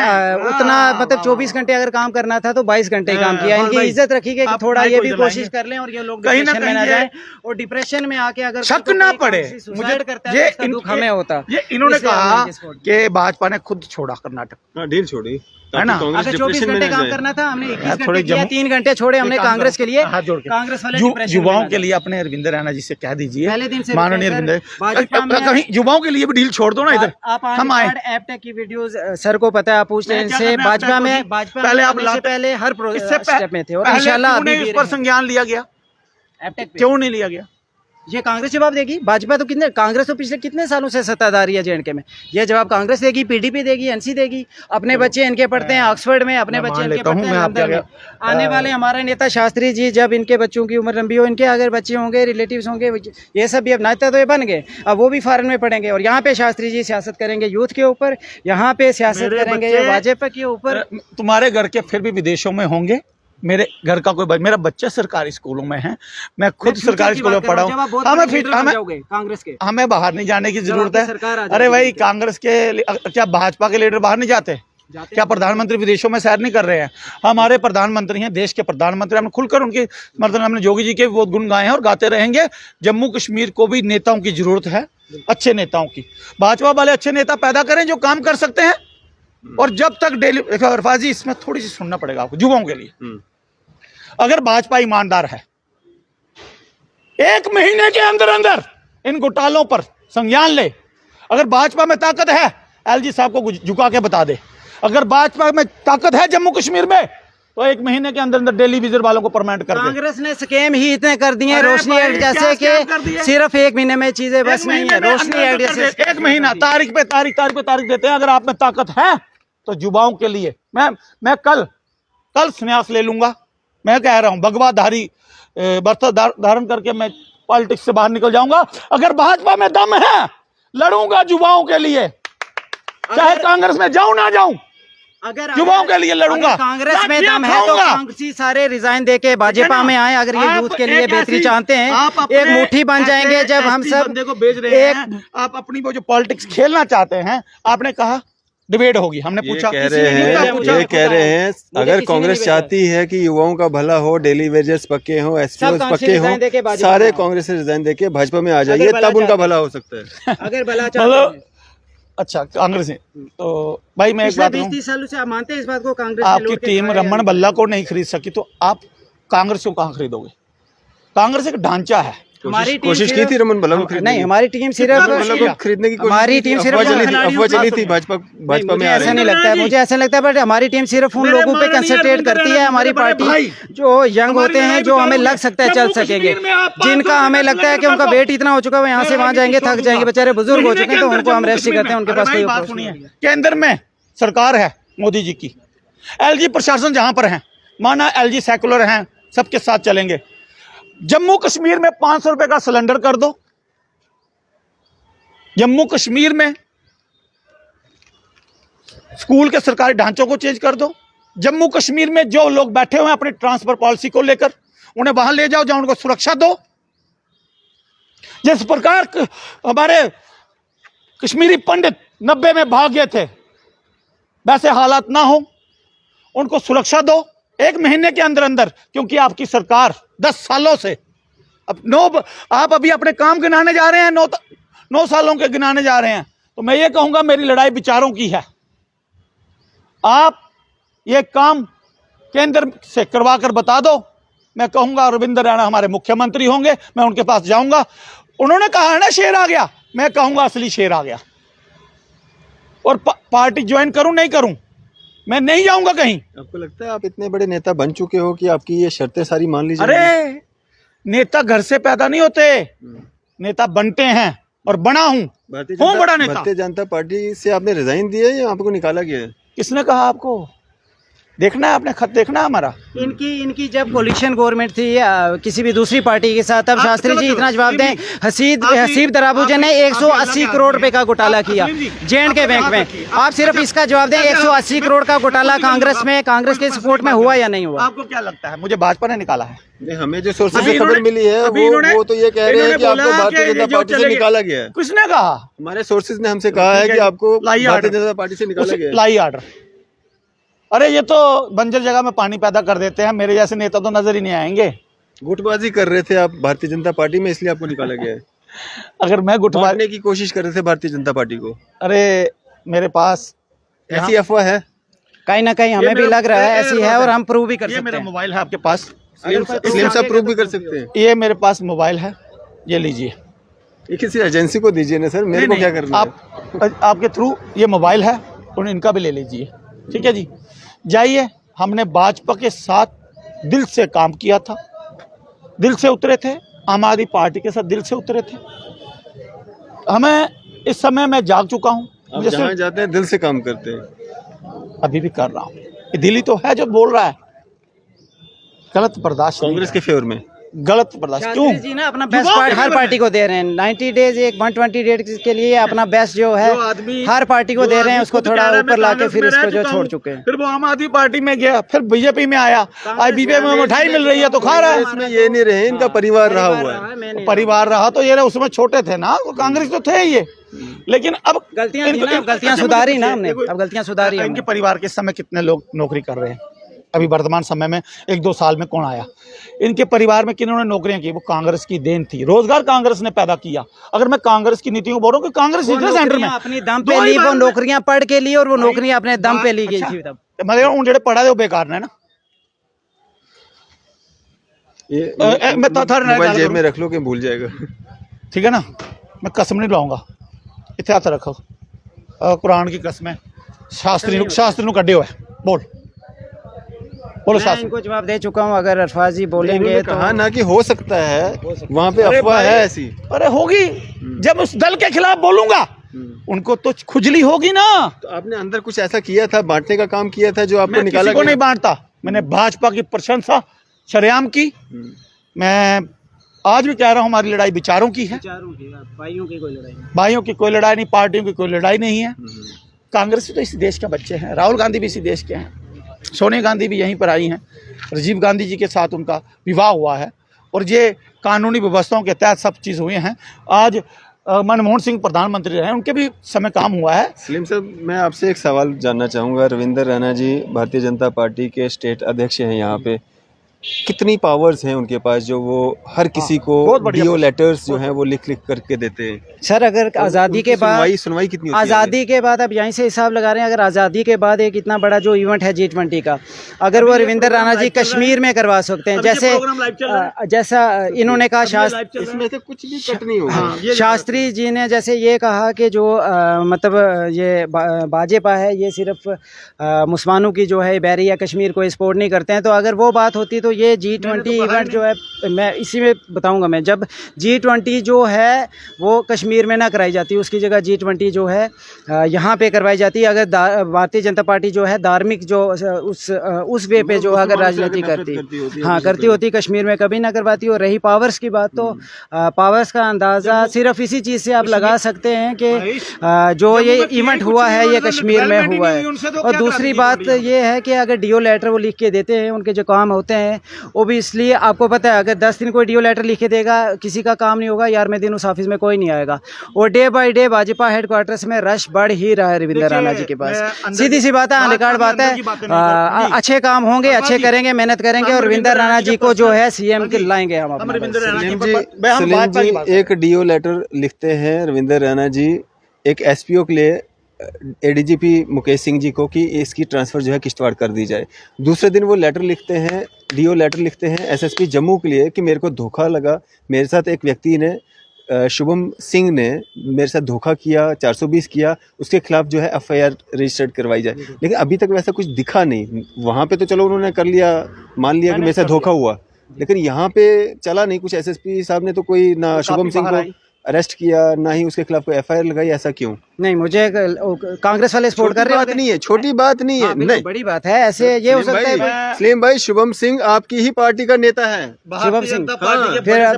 उतना मतलब 24 घंटे अगर काम करना था तो 22 घंटे काम किया, इनकी इज्जत रखी कि थोड़ा ये भी कोशिश कर लें और ये लोग डिप्रेशन में ना जाए। और डिप्रेशन में आके अगर शक ना पड़े, मुझे करता है तो दुख हमें होता। ये इन्होंने कहा कि भाजपा ने खुद छोड़ा कर्नाटक, डील छोड़ी है ना। अगर 24 घंटे काम करना था, हमने 21 घंटे किया, 3 घंटे छोड़े हमने कांग्रेस के लिए, कांग्रेस वाले युवाओं के लिए। अपने अरविंद रैना जी से कह दीजिए, पहले दिन से माननीय अरविंद, कहीं युवाओं के लिए भी डील छोड़ दो ना। इधर हम आए, एपटेक की वीडियोस सर को पता है, आप पूछते हैं इनसे। भाजपा में पहले आप पहले हर स्टेप में थे और इंशाल्लाह इस पर संज्ञान लिया गया, क्यों नहीं लिया गया? ये कांग्रेस जवाब देगी। भाजपा तो कितने, कांग्रेस तो पिछले कितने सालों से सत्ताधारी है जेएंडके में, ये जवाब कांग्रेस देगी, पीडीपी देगी, एनसी देगी। अपने बच्चे इनके पढ़ते हैं ऑक्सफोर्ड में, अपने बच्चे इनके पढ़ते हैं लंदन में। आने वाले हमारे नेता शास्त्री जी, जब इनके बच्चों की उम्र लंबी हो, इनके अगर बच्चे होंगे, रिलेटिव्स होंगे, ये सब भी अब नेता तो ये बन गए, अब वो भी फॉरेन में पढ़ेंगे और यहाँ पे शास्त्री जी सियासत करेंगे यूथ के ऊपर, यहाँ पे सियासत करेंगे भाजपा के ऊपर। तुम्हारे घर के फिर भी विदेशों में होंगे, मेरे घर का कोई मेरा बच्चा सरकारी स्कूलों में है, मैं खुद सरकारी स्कूलों में पढ़ा हूँ। हमें बाहर नहीं जाने की जरूरत है। अरे भाई, कांग्रेस के क्या भाजपा के लीडर बाहर नहीं जाते? क्या प्रधानमंत्री विदेशों में सैर नहीं कर रहे हैं? हमारे प्रधानमंत्री हैं, देश के प्रधानमंत्री, हमने खुलकर उनकी मतलब हमने योगी जी के बहुत गुण गाए हैं और गाते रहेंगे। जम्मू कश्मीर को भी नेताओं की जरूरत है, अच्छे नेताओं की। भाजपा वाले अच्छे नेता पैदा करें जो काम कर सकते हैं। और जब तक डेली अरफाजी, इसमें थोड़ी सी सुनना पड़ेगा आपको युवाओं के लिए। अगर भाजपा ईमानदार है, 1 महीने के अंदर अंदर इन घोटालों पर संज्ञान ले। अगर भाजपा में ताकत है, एलजी साहब को झुका के बता दे। अगर भाजपा में ताकत है जम्मू कश्मीर में, तो 1 महीने के अंदर अंदर डेली विजिट वालों को परमानेंट कर दे। कांग्रेस ने स्कैम ही इतने कर दिए हैं अरे रोशनी भाई, एक्ट क्या जैसे स्कैम कर दिए? कि सिर्फ 1 महीने में चीजें बस एक नहीं महीने है। में रोशनी अंदर एक्ट कर जैसे दे, 1 महीना तारीख पे तारीख देते हैं। अगर आप में ताकत है तो युवाओं के लिए मैं कल संन्यास ले लूंगा। मैं कह रहा हूं भगवाधारी बर्ता धारण करके मैं पॉलिटिक्स से बाहर निकल जाऊंगा। अगर भाजपा में दम है लड़ूंगा युवाओं के लिए, चाहे कांग्रेस में जाऊं ना जाऊं, अगर युवाओं के लिए लड़ूंगा। अगर कांग्रेस में लाठियां दम है तो खाऊंगा। कांग्रेसी सारे रिजाइन देके भाजपा में आए। अगर ये आप यूथ के लिए एक बेहतरी ऐसी- चाहते हैं, आप अपने एक मुट्ठी बन जाएंगे जब हम ऐसी सब बंदे को भेज रहे एक हैं। आप अपनी वो जो पॉलिटिक्स खेलना चाहते हैं, आपने कहा डिबेट होगी, हमने ये पूछा, कह किसी रहे ने नहीं हैं पूछा। ये कह रहे हैं मुझे अगर किसी ने कांग्रेस नहीं चाहती है कि युवाओं का भला हो, डेली वेजेस पक्के हों, एसपीओ कांग्रेस पक्के रिजाइन देके हों, भाजपा सारे में आओ। कांग्रेस से रिजाइन देके भाजपा में आ अगर जाइए, भला तब उनका चाहते भला हो सकता है। अगर भला चाहते मतलब हैं। अच्छा कांग्रेस है तो भाई मैं एक पिछले बात कहूं, 20-30 सालों से आप मानते हैं इस बात को? कांग्रेस ने आपकी लौट के टीम खाया रमन है। बल्ला को नहीं खरीद सकी तो आप कांग्रेस को कहां खरीदोगे? कांग्रेस एक ढांचा है। हमारी टीम कोशिश की सिर्फ- थी रमन बल्ला को खरीदने नहीं, की। हमारी टीम सिर्फ रमन बल्ला को खरीदने की कोशिश हमारी की थी। टीम सिर्फ अफवाह चली खिलाड़ियों थी का भाजपा में मुझे आ ऐसा रही नहीं है। लगता है, मुझे ऐसा लगता है, बट हमारी टीम सिर्फ उन मेरे लोगों पे माननीय कंसंट्रेट अरविंद करती है। रैना, हमारी मेरे बड़े पार्टी भाई, जो यंग होते हैं, जो हमें लग सकता है चल सकेंगे, जिनका हमें लगता है कि उनका वेट इतना हो चुका है, वो यहाँ से वहां जाएंगे, थक जाएंगे, बेचारे बुजुर्ग हो चुके हैं, तो उनको हम रेस्ट करते हैं, उनके पास कोई बात approach सुनिए, नहीं है। केंद्र में सरकार है मोदी जी की, एलजी प्रशासन जहां पर है, माना एलजी सेकुलर हैं, सबके साथ चलेंगे। जम्मू कश्मीर में 500 रुपए का सिलेंडर कर दो, जम्मू कश्मीर में स्कूल के सरकारी ढांचों को चेंज कर दो, जम्मू कश्मीर में जो लोग बैठे हुए हैं अपनी ट्रांसफर पॉलिसी को लेकर उन्हें वहां ले जाओ, जहां उनको सुरक्षा दो। जिस प्रकार हमारे कश्मीरी पंडित 90 में भाग गए थे, वैसे हालात ना हो, उनको सुरक्षा दो 1 महीने के अंदर अंदर, क्योंकि आपकी सरकार 10 सालों से आप अभी अपने काम गिनाने जा रहे हैं, 9 सालों के गिनाने जा रहे हैं। तो मैं ये कहूंगा मेरी लड़ाई विचारों की है। आप ये काम केंद्र से करवा कर बता दो। मैं कहूंगा अरविंद रैना हमारे मुख्यमंत्री होंगे, मैं उनके पास जाऊंगा। उन्होंने कहा है ना शेर आ गया, मैं कहूंगा असली शेर आ गया। और पार्टी ज्वाइन करूं नहीं करूं, मैं नहीं जाऊंगा कहीं। आपको लगता है आप इतने बड़े नेता बन चुके हो कि आपकी ये शर्तें सारी मान ली जाएंगी? अरे नेता घर से पैदा नहीं होते, नेता बनते हैं, और बना हूं, बड़ा नेता। भारतीय जनता पार्टी से आपने रिजाइन दिया है या आपको निकाला गया है? किसने कहा आपको? देखना है, आपने खत देखना है हमारा। इनकी जब कोलिशन गवर्नमेंट थी किसी भी दूसरी पार्टी के साथ, तब शास्त्री जी इतना जवाब दें, हसीब दराबूजा ने 180 करोड़ रुपए का घोटाला किया J&K बैंक में। आप सिर्फ इसका जवाब दें, 180 करोड़ का घोटाला कांग्रेस के सपोर्ट में हुआ या नहीं हुआ? आपको क्या लगता है? मुझे भाजपा ने निकाला है। नहीं, हमें जो सोर्सेज से खबर मिली है वो तो ये कह रहे हैं कि आपको भारतीय जनता पार्टी से निकाला गया है। किसने कहा? हमारे सोर्सेज ने हमसे कहा है कि आपको भारतीय जनता पार्टी से निकाला गया है। लाई आर्डर। अरे ये तो बंजर जगह में पानी पैदा कर देते हैं, मेरे जैसे नेता तो नजर ही नहीं आएंगे। गुटबाजी कर रहे थे आप भारतीय जनता पार्टी में, इसलिए आपको निकाला गया है। अगर मैं गुटबाजी बांटने की कोशिश कर रहे थे भारतीय जनता पार्टी को। अरे मेरे पास ऐसी अफवाह है? कहीं ना कहीं हमें भी लग रहा है ऐसी है, और हम प्रूव भी कर ये सकते मेरा हैं। मोबाइल है आपके पास, स्लिम सा प्रूफ भी कर सकते हैं। ये मेरे पास मोबाइल है, ये लीजिए। ये किसी एजेंसी को दीजिए ना सर, मेरे को क्या करना है? आपके थ्रू ये मोबाइल है, और इनका भी ले लीजिए, ठीक है जी। जाइए, हमने भाजपा के साथ दिल से काम किया था, दिल से उतरे थे, आम आदमी पार्टी के साथ दिल से उतरे थे। हमें इस समय मैं जाग चुका हूँ, आप जहाँ जाते हैं दिल से काम करते हैं। अभी भी कर रहा हूँ। ये दिल्ली तो है जो बोल रहा है, गलत बर्दाश्त नहीं कांग्रेस के फेवर में गलत बर्दाश्त क्यों? शास्त्री जी ना अपना बेस्ट पार्ट हर पार्टी को दे रहे हैं। 90 डेज 120 डेज के लिए अपना बेस्ट जो है हर पार्टी को दे रहे हैं, उसको थोड़ा ऊपर लाके फिर इसको जो छोड़ चुके हैं। फिर वो आम आदमी पार्टी में गया, फिर बीजेपी में आया, आज बीजेपी में मिठाई मिल रही है तो खा रहा है। इसमें ये नहीं रहे, इनका परिवार रहा हुआ है। परिवार रहा तो ये उसमें छोटे थे ना, कांग्रेस तो थे ये, लेकिन अब गलतियां सुधारी ना हमने, अब गलतियां सुधारी। इनके परिवार के समय कितने लोग नौकरी कर रहे हैं? अभी वर्तमान समय में 1-2 साल में कौन आया? इनके परिवार में किन्होंने नौकरियां की? वो कांग्रेस की देन थी, रोजगार कांग्रेस ने पैदा किया। अगर मैं कांग्रेस की नीतियों को बोल रहा हूँ कि कांग्रेस इतने सेंटर में अपनी दम पे ली, वो नौकरियां पढ़ के ली, और वो नौकरियां अपने दम पे ली गई थी। तब मतलब जो पढ़ा थे वो बेकार है ना। मैं मोबाइल जेब में रख लो कि भूल जाएगा। ठीक है ना, मैं कसम नहीं लाऊंगा, इतने हाथ रखो, कुरान की कसम है, शास्त्री कड्डे हुए बोल। बोलो मैं साहब। इनको जवाब दे चुका हूँ, अगर अरफाज जी बोलेंगे इन्होंने तो कहा ना कि हो सकता है, वहाँ पे अरे अफवाह भाई, है ऐसी। अरे होगी, जब उस दल के खिलाफ बोलूंगा उनको तो खुजली होगी ना। तो आपने अंदर कुछ ऐसा किया था, बांटने का काम किया था जो आपको मैं निकाला किसी को गया? नहीं बांटता, मैंने भाजपा की प्रशंसा शरेआम की। मैं आज भी कह रहा हूँ, हमारी लड़ाई विचारों की है, भाइयों की कोई लड़ाई नहीं। भाइयों की कोई लड़ाई नहीं, पार्टियों की कोई लड़ाई नहीं है। कांग्रेस तो इसी देश के बच्चे हैं, राहुल गांधी भी इसी देश के हैं, सोनिया गांधी भी यहीं पर आई हैं, राजीव गांधी जी के साथ उनका विवाह हुआ है और ये कानूनी व्यवस्थाओं के तहत सब चीज़ हुए हैं। आज मनमोहन सिंह प्रधानमंत्री रहे, उनके भी समय काम हुआ है। सलीम साहब, मैं आपसे एक सवाल जानना चाहूँगा। रविंदर रैना जी भारतीय जनता पार्टी के स्टेट अध्यक्ष हैं यहाँ पे, कितनी पावर्स हैं उनके पास जो वो हर किसी को बहुत बढ़िया डीओ लेटर्स जो हैं वो लिख लिख करके देते हैं? सर, अगर आज़ादी के बाद सुनवाई कितनी होती है? आज़ादी के बाद अब यहीं से हिसाब लगा रहे हैं, अगर आज़ादी के बाद एक इतना बड़ा जो इवेंट है G20 का, अगर वो रविंदर राणा जी कश्मीर में करवा सकते हैं, जैसा इन्होंने कहा, इसमें से कुछ भी कट नहीं होगा। शास्त्री जी ने जैसे ये कहा कि जो मतलब ये भाजपा है ये सिर्फ मुसलमानों की जो है बैरी या कश्मीर को सपोर्ट नहीं करते हैं, तो अगर वो बात होती तो ये G20 इवेंट जो है, मैं इसी में बताऊंगा, मैं जब G20 जो है वो कश्मीर में ना कराई जाती, उसकी जगह G20 जो है यहाँ पे करवाई जाती। अगर भारतीय जनता पार्टी जो है धार्मिक जो उस वे पे जो अगर राजनीति करती होती कश्मीर में कभी ना करवाती। और रही पावर्स की बात, तो पावर्स का अंदाज़ा सिर्फ इसी चीज़ से आप लगा सकते हैं कि जो ये इवेंट हुआ है ये कश्मीर में हुआ है। और दूसरी बात ये है कि अगर डीओ लेटर वो लिख के देते हैं, उनके जो काम होते हैं वो भी इसलिए, आपको पता है अगर 10 दिन कोई डीओ लेटर लिख के देगा किसी का काम नहीं होगा, 11वें दिन उस ऑफिस में कोई नहीं आएगा। और day by day Bhajpa headquarters में रश बढ़ ही रहा है रविंदर राणा जी के पास। सीधी सी बात है, ऑन रिकॉर्ड बात है, अच्छे काम होंगे, अच्छे करेंगे, मेहनत करेंगे और रविंदर राणा जी को जो है सीएम के लाएंगे हम अपना। सलीम जी एक डीओ लेटर लिखते हैं रविंदर रैना जी एक एसपीओ के लिए, एडीजीपी मुकेश सिंह जी को, कि इसकी ट्रांसफ़र जो है किश्तवाड़ कर दी जाए। दूसरे दिन वो लेटर लिखते हैं, डीओ लेटर लिखते हैं एसएसपी जम्मू के लिए कि मेरे को धोखा लगा, मेरे साथ एक व्यक्ति ने, शुभम सिंह ने मेरे साथ धोखा किया, 420 किया, उसके खिलाफ जो है एफआईआर रजिस्टर्ड करवाई जाए। लेकिन अभी तक वैसा कुछ दिखा नहीं। वहाँ पे तो चलो उन्होंने कर लिया, मान लिया कि मेरे साथ धोखा हुआ, लेकिन यहाँ पे चला नहीं कुछ। एसएसपी साहब ने तो कोई ना शुभम सिंह को अरेस्ट किया, ना ही उसके खिलाफ कोई एफआईआर लगाई, ऐसा क्यों? नहीं, मुझे कांग्रेस वाले सपोर्ट कर रहे हैं। बात नहीं है, छोटी बात नहीं है, नहीं बड़ी बात है। ऐसे ये हो सकता है सलीम भाई, शुभम सिंह आपकी ही पार्टी का नेता है। शुभम सिंह, फिर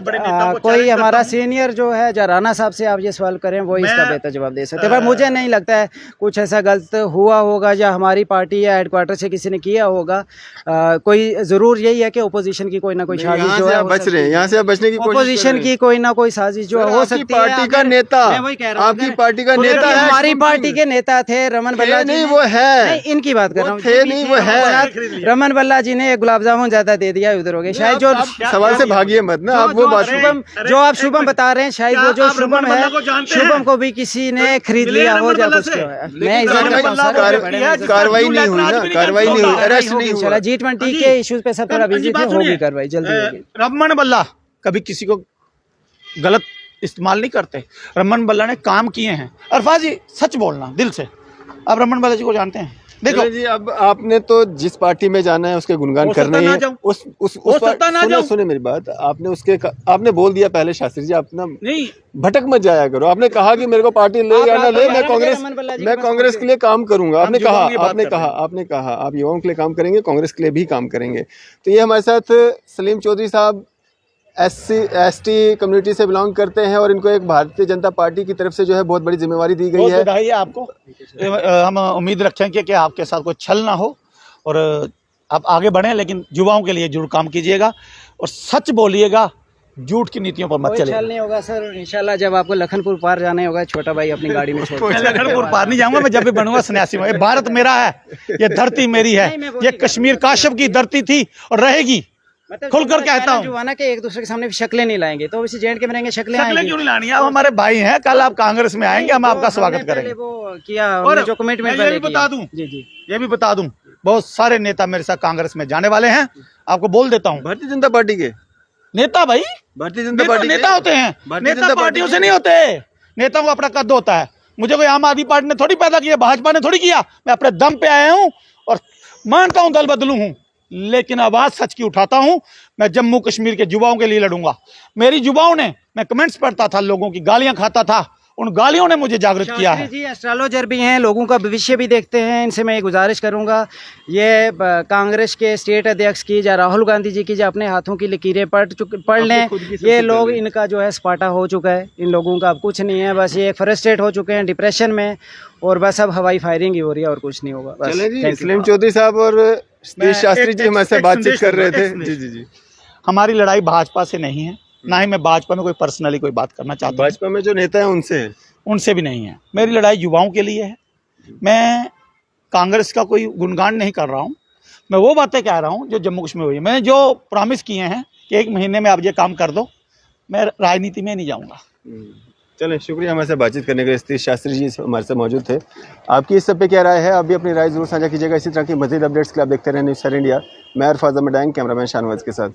कोई हमारा सीनियर जो है राणा साहब से आप ये सवाल करें, वो इसका बेहतर जवाब दे सकते हैं। पर मुझे नहीं लगता है कुछ ऐसा गलत हुआ होगा या हमारी पार्टी या हेडक्वार्टर से किसी ने किया होगा। कोई जरूर यही है कि ओपोजिशन की कोई ना कोई साजिश जो है बच रहे हैं, यहाँ से बचने की ओपोजिशन की कोई ना कोई साजिश जो हो सकती है। पार्टी का नेता, आपकी पार्टी का नेता है, हमारी पार्टी के नेता थे रमन बल्ला जी। नहीं वो है, नहीं इनकी बात कर रहा हूँ, थे नहीं वो है। रमन बल्ला जी ने गुलाब जामुन ज्यादा दे दिया, उधर हो गए शायद। जो सवाल से भागिए मत ना, आप वो बात जो आप शुभम बता रहे हैं, शायद वो जो शुभम है, शुभम को भी किसी ने खरीद लिया हो या कुछ। मैं कार्रवाई नहीं हुई ना, कार्रवाई नहीं हुई, अरेस्ट नहीं हुआ। G20 के इश्यूज पे सब थोड़ा बिजी थे, होगी कार्रवाई जल्दी होगी। रमन बल्ला कभी किसी को गलत इस्तेमाल नहीं करते। रमन बल्ला ने काम किए हैं। अरफाज जी सच बोलना दिल से, आप रमन बल्ला जी को जानते हैं? देखो जी, अब आपने तो जिस पार्टी में जाना है उसके गुणगान करने ही, सुने मेरी बात, आपने बोल दिया पहले शास्त्री जी, आप ना नहीं भटक मत जाया करो। आपने कहा कि मेरे को पार्टी ले या ना ले, मैं कांग्रेस के लिए काम करूंगा। आपने कहा आप युवाओं के लिए काम करेंगे, कांग्रेस के लिए भी काम करेंगे। तो ये हमारे साथ सलीम चौधरी साहब SC/ST कम्युनिटी से बिलोंग करते हैं और इनको एक भारतीय जनता पार्टी की तरफ से जो है बहुत बड़ी जिम्मेवारी दी गई है। बधाई है आपको। हम उम्मीद रखेंगे कि आपके साथ कोई छल ना हो और आप आगे बढ़ें, लेकिन युवाओं के लिए जरूर काम कीजिएगा और सच बोलिएगा, झूठ की नीतियों पर मत चलिए। छल नहीं होगा सर, इंशाल्लाह। जब आपको लखनपुर पार जाने होगा, छोटा भाई अपनी गाड़ी में छोड़। मैं लखनपुर पार नहीं जाऊंगा, मैं जब भी बनूंगा सन्यासी में। ये भारत मेरा है, ये धरती मेरी है, ये कश्मीर काशफ की धरती थी और रहेगी। खुलकर कहता हूँ जुबाना के एक दूसरे के सामने शक्लें नहीं लाएंगे, तो इसी जेंट के मरेंगे, शक्लें क्यों नहीं लानी? आप हमारे भाई हैं, कल आप कांग्रेस में आएंगे, हम आपका स्वागत करेंगे। वो किया और जो कमिटमेंट ये भी बता दूं, ये भी बता दूं, बहुत सारे नेता मेरे साथ कांग्रेस में जाने वाले हैं। आपको बोल देता हूँ, भारतीय जनता पार्टी के नेता, भाई भारतीय जनता पार्टी नेता होते हैं, नेता पार्टियों से नहीं होते। नेता को अपना कद होता है। मुझे कोई आम आदमी पार्टी ने थोड़ी पैदा किया, भाजपा ने थोड़ी किया। मैं अपने दम पे आया हूँ और मानता हूँ दल बदलू हूँ, लेकिन आवाज सच की उठाता हूं। मैं जम्मू कश्मीर के युवाओं के लिए लड़ूंगा। मेरी युवाओं ने, मैं कमेंट्स पढ़ता था, लोगों की गालियां खाता था, उन गालियों ने मुझे जागृत किया है। जी एस्ट्रोलॉजर भी हैं, लोगों का भविष्य भी देखते हैं। इनसे मैं गुजारिश करूंगा, ये कांग्रेस के स्टेट अध्यक्ष की या राहुल गांधी जी की जो अपने हाथों की लकीरें पढ़ लें। ये लोग, इनका जो है सपाटा हो चुका है। इन लोगों का अब कुछ नहीं है, बस ये फ्रस्ट्रेट हो चुके हैं, डिप्रेशन में, और बस अब हवाई फायरिंग ही हो रही है और कुछ नहीं होगा। बस चले जी, सलीम चौधरी साहब और सतीश शास्त्री जी हमारे साथ बातचीत कर रहे थे। जी जी जी। हमारी लड़ाई भाजपा से नहीं है, ना ही मैं भाजपा में कोई पर्सनली कोई बात करना चाहता हूं। भाजपा में जो नेता है उनसे है, उनसे भी नहीं है। मेरी लड़ाई युवाओं के लिए है। मैं कांग्रेस का कोई गुणगान नहीं कर रहा हूं, मैं वो बातें कह रहा हूं जो जम्मू कश्मीर हुई है। मैंने जो प्रॉमिस किए हैं कि 1 महीने में आप ये काम कर दो, मैं राजनीति में नहीं जाऊंगा। चलें, शुक्रिया हमारे साथ बातचीत करने के लिए। सतीश शास्त्री जी हमारे साथ मौजूद थे। आपकी इस सब पे क्या राय है? आप भी अपनी राय जरूर साझा कीजिएगा। इसी तरह की मज़ीद अपडेट्स के लिए आप देखते रहें न्यूज़ सर इंडिया। मैं अरफाज़ मडैंग, कैमरामैन शाहनवाज के साथ।